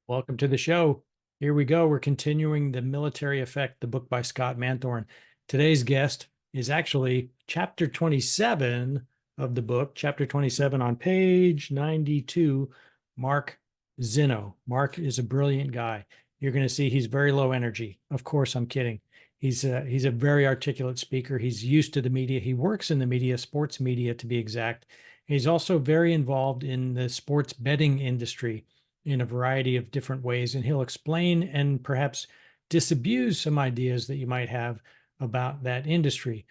Welcome to the show. Here we go. We're continuing The Military Effect, the book by Scott Manthorne. Today's guest is actually chapter 27 of the book, chapter 27 on page 92, Mark Zinno. Mark is a brilliant guy. You're going to see he's very low energy. Of course, I'm kidding. He's a very articulate speaker. He's used to the media. He works in the media, sports media to be exact. He's also very involved in the sports betting industry in a variety of different ways. And he'll explain and perhaps disabuse some ideas that you might have about that industry.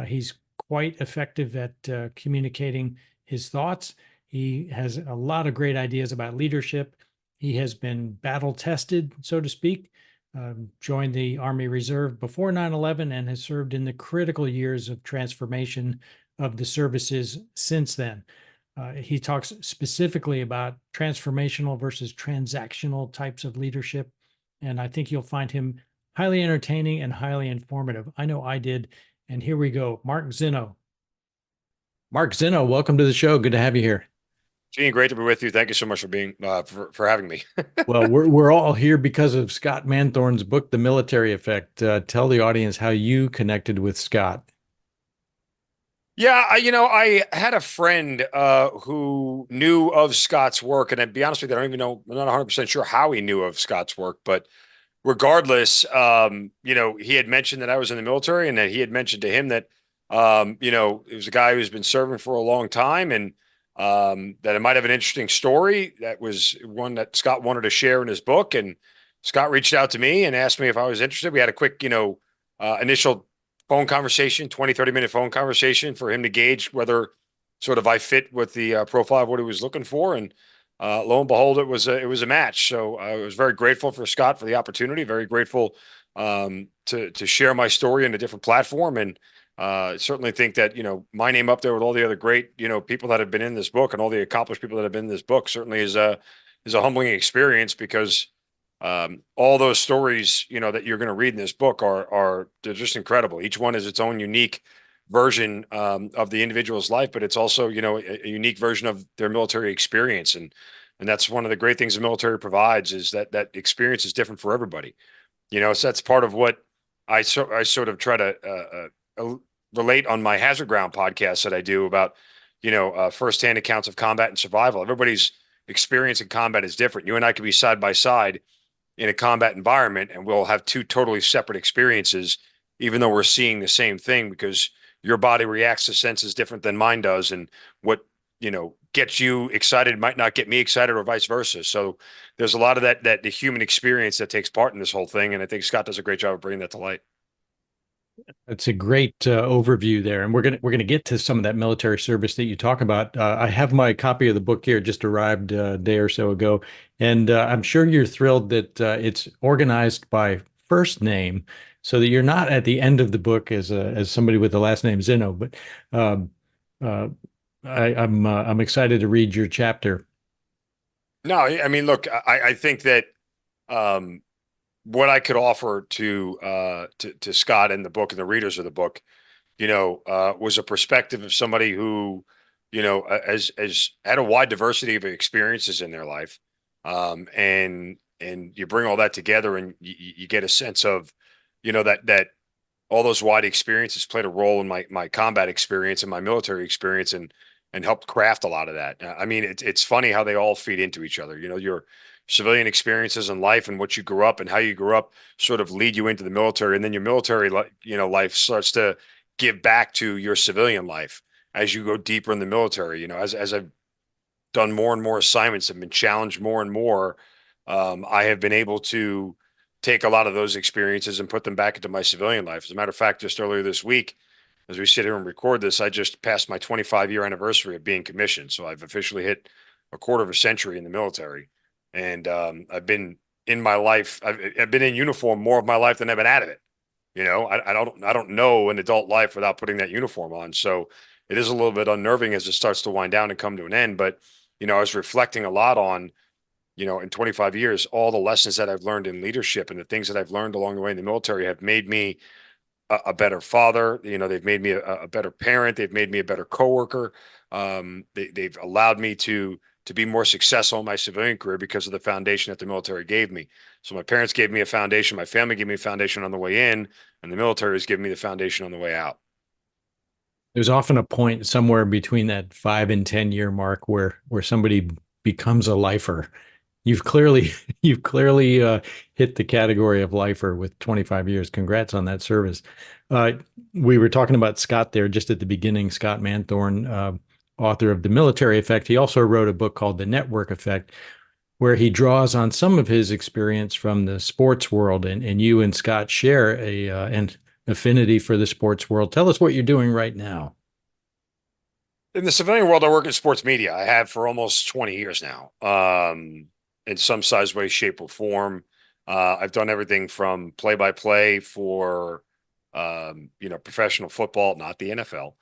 He's quite effective at communicating his thoughts. He has a lot of great ideas about leadership. He has been battle tested, so to speak, joined the Army Reserve before 9/11 and has served in the critical years of transformation of the services since then. He talks specifically about transformational versus transactional types of leadership. And I think you'll find him highly entertaining and highly informative. I know I did. And here we go. Mark Zinno. Mark Zinno, welcome to the show. Good to have you here. Gene, great to be with you. Thank you so much for being for having me. Well, we're all here because of Scott Manthorne's book, The Military Effect. Tell the audience how you connected with Scott. Yeah, I had a friend who knew of Scott's work, and to be honest with you, I don't even know. I'm not 100% sure how he knew of Scott's work, but regardless, he had mentioned that I was in the military, and that he had mentioned to him that, it was a guy who's been serving for a long time, and that it might have an interesting story. That was one that Scott wanted to share in his book, and Scott reached out to me and asked me if I was interested. We had a quick, initial phone conversation, 20, 30-minute phone conversation for him to gauge whether sort of I fit with the profile of what he was looking for. And lo and behold, it was a match. So I was very grateful for Scott for the opportunity, very grateful to share my story in a different platform. And certainly think that, my name up there with all the other great, people that have been in this book and all the accomplished people that have been in this book certainly is a humbling experience because all those stories, that you're going to read in this book are they're just incredible. Each one is its own unique version of the individual's life, but it's also, a unique version of their military experience. And that's one of the great things the military provides is that experience is different for everybody. So that's part of what I sort of try to relate on my Hazard Ground podcast that I do about, firsthand accounts of combat and survival. Everybody's experience in combat is different. You and I could be side by side in a combat environment and we'll have two totally separate experiences, even though we're seeing the same thing because your body reacts to senses different than mine does. And what, gets you excited might not get me excited or vice versa. So there's a lot of that the human experience that takes part in this whole thing. And I think Scott does a great job of bringing that to light. That's a great overview there, and we're gonna get to some of that military service that you talk about. I have my copy of the book here, just arrived a day or so ago, and I'm sure you're thrilled that it's organized by first name, so that you're not at the end of the book as somebody with the last name Zinno. But um, uh, I'm excited to read your chapter. No, I mean, look, I think that um, what I could offer to Scott and the book and the readers of the book, was a perspective of somebody who, has had a wide diversity of experiences in their life, and you bring all that together and you get a sense of, that all those wide experiences played a role in my combat experience and my military experience and helped craft a lot of that. I mean, it's funny how they all feed into each other. Your civilian experiences in life and what you grew up and how you grew up sort of lead you into the military, and then your military, life starts to give back to your civilian life as you go deeper in the military. As I've done more and more assignments and been challenged more and more, I have been able to take a lot of those experiences and put them back into my civilian life. As a matter of fact, just earlier this week, as we sit here and record this, I just passed my 25-year anniversary of being commissioned. So I've officially hit a quarter of a century in the military. And I've been in my life, I've been in uniform more of my life than I've been out of it. I don't know an adult life without putting that uniform on. So it is a little bit unnerving as it starts to wind down and come to an end. But, I was reflecting a lot on, in 25 years, all the lessons that I've learned in leadership and the things that I've learned along the way in the military have made me a better father. They've made me a better parent. They've made me a better coworker. They've allowed me to to be more successful in my civilian career because of the foundation that the military gave me. So my parents gave me a foundation, my family gave me a foundation on the way in, and the military has given me the foundation on the way out. There's often a point somewhere between that 5 and 10 year mark where somebody becomes a lifer. You've clearly you've clearly hit the category of lifer with 25 years. Congrats on that service. Uh, we were talking about Scott there just at the beginning. Scott Manthorne, author of The Military Effect. He also wrote a book called The Network Effect, where he draws on some of his experience from the sports world. And you and Scott share an affinity for the sports world. Tell us what you're doing right now. In the civilian world, I work in sports media. I have for almost 20 years now, in some size, way, shape, or form. I've done everything from play-by-play for, professional football, not the NFL,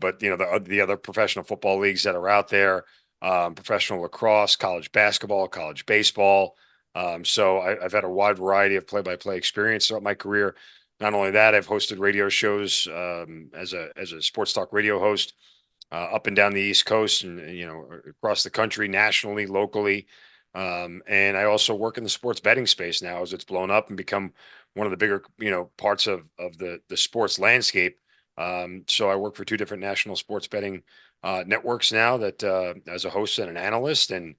but the other professional football leagues that are out there, professional lacrosse, college basketball, college baseball. So I've had a wide variety of play-by-play experience throughout my career. Not only that, I've hosted radio shows as a sports talk radio host up and down the East Coast and across the country, nationally, locally. And I also work in the sports betting space now as it's blown up and become one of the bigger parts of the sports landscape. So I work for two different national sports betting networks now that as a host and an analyst. And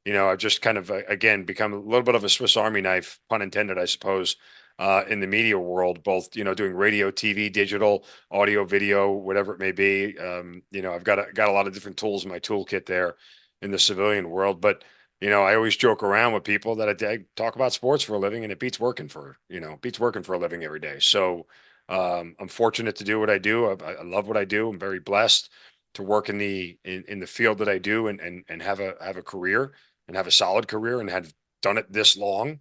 I've just kind of again become a little bit of a Swiss Army knife, pun intended, I suppose, in the media world, both doing radio, TV, digital, audio, video, whatever it may be. I've got a lot of different tools in my toolkit there in the civilian world. But I always joke around with people that I talk about sports for a living, and it beats working for a living every day. So I'm fortunate to do what I do. I love what I do. I'm very blessed to work in the field that I do, and have a career and have a solid career and have done it this long,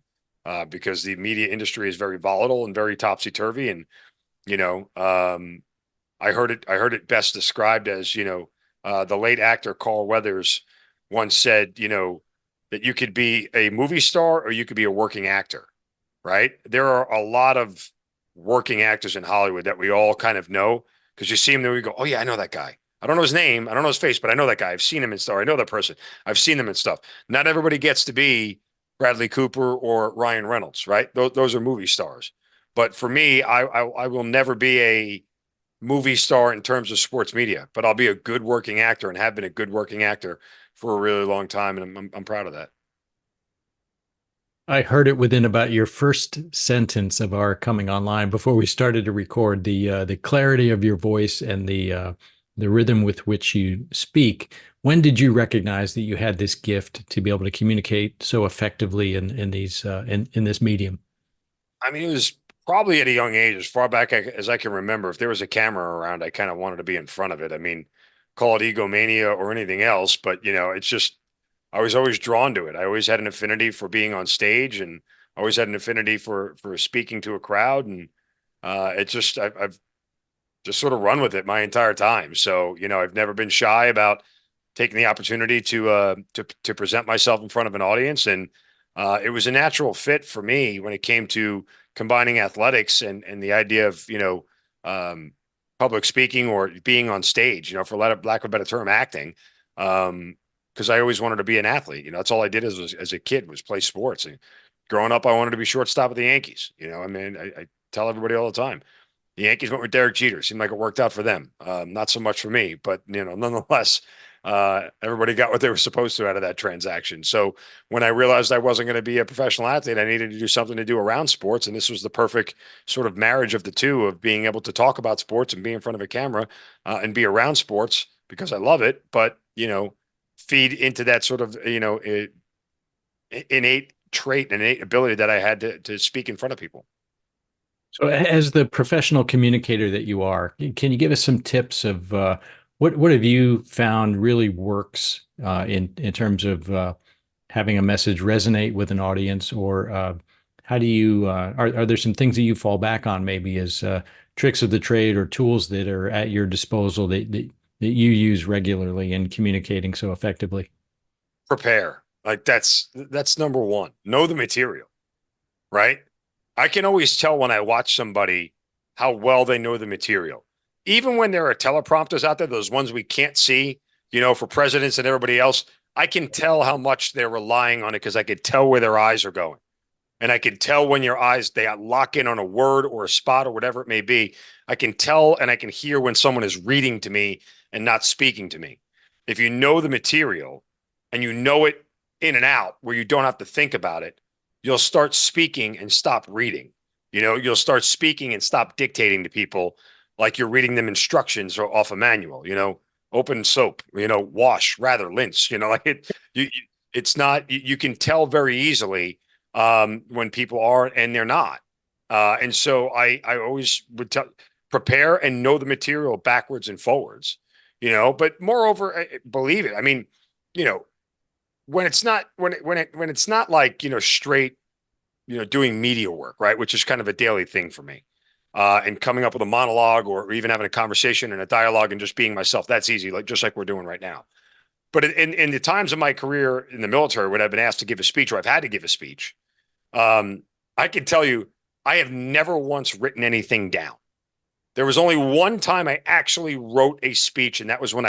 because the media industry is very volatile and very topsy-turvy. And, I heard it best described as, the late actor Carl Weathers once said, that you could be a movie star or you could be a working actor, right? There are a lot of working actors in Hollywood that we all kind of know because you see him there, we go, oh yeah, I know that guy. I don't know his name, I don't know his face, but I know that guy. I've seen him in stuff. I know that person. I've seen them in stuff. Not everybody gets to be Bradley Cooper or Ryan Reynolds, right? Those are movie stars. But for me, I will never be a movie star in terms of sports media, but I'll be a good working actor and have been a good working actor for a really long time, and I'm proud of that. I heard it within about your first sentence of our coming online before we started to record. The clarity of your voice and the rhythm with which you speak. When did you recognize that you had this gift to be able to communicate so effectively in these in this medium? I mean, it was probably at a young age, as far back as I can remember. If there was a camera around, I kind of wanted to be in front of it. I mean, call it egomania or anything else, but it's just I was always drawn to it. I always had an affinity for being on stage, and always had an affinity for speaking to a crowd, and I've just sort of run with it my entire time. So I've never been shy about taking the opportunity to present myself in front of an audience, and it was a natural fit for me when it came to combining athletics and the idea of public speaking or being on stage. For lack of a better term, acting. Because I always wanted to be an athlete. That's all I did as a kid was play sports. And growing up, I wanted to be shortstop of the Yankees. I mean, I tell everybody all the time, the Yankees went with Derek Jeter. Seemed like it worked out for them. Not so much for me, but nonetheless, everybody got what they were supposed to out of that transaction. So when I realized I wasn't going to be a professional athlete, I needed to do something to do around sports, and this was the perfect sort of marriage of the two, of being able to talk about sports and be in front of a camera, and be around sports because I love it, but feed into that sort of innate trait, innate ability that I had to speak in front of people. So, as the professional communicator that you are, can you give us some tips of what have you found really works in terms of having a message resonate with an audience, or how do you are there some things that you fall back on maybe as tricks of the trade or tools that are at your disposal that you use regularly in communicating so effectively? Prepare. Like that's number one. Know the material, right? I can always tell when I watch somebody how well they know the material. Even when there are teleprompters out there, those ones we can't see, for presidents and everybody else, I can tell how much they're relying on it because I could tell where their eyes are going. And I can tell when your eyes, they lock in on a word or a spot or whatever it may be. I can tell and I can hear when someone is reading to me and not speaking to me. If you know the material and you know it in and out where you don't have to think about it, you'll start speaking and stop reading. You'll start speaking and stop dictating to people like you're reading them instructions or off a manual, open soap, wash, rather rinse, like it's not, you can tell very easily when people are and they're not. And so I always would prepare and know the material backwards and forwards, but moreover, believe it. I mean, you know, when it's not like, straight, doing media work, right? Which is kind of a daily thing for me. And coming up with a monologue or even having a conversation and a dialogue and just being myself, that's easy, like just like we're doing right now. But in the times of my career in the military, when I've been asked to give a speech or I've had to give a speech, I can tell you, I have never once written anything down. There was only one time I actually wrote a speech, and that was when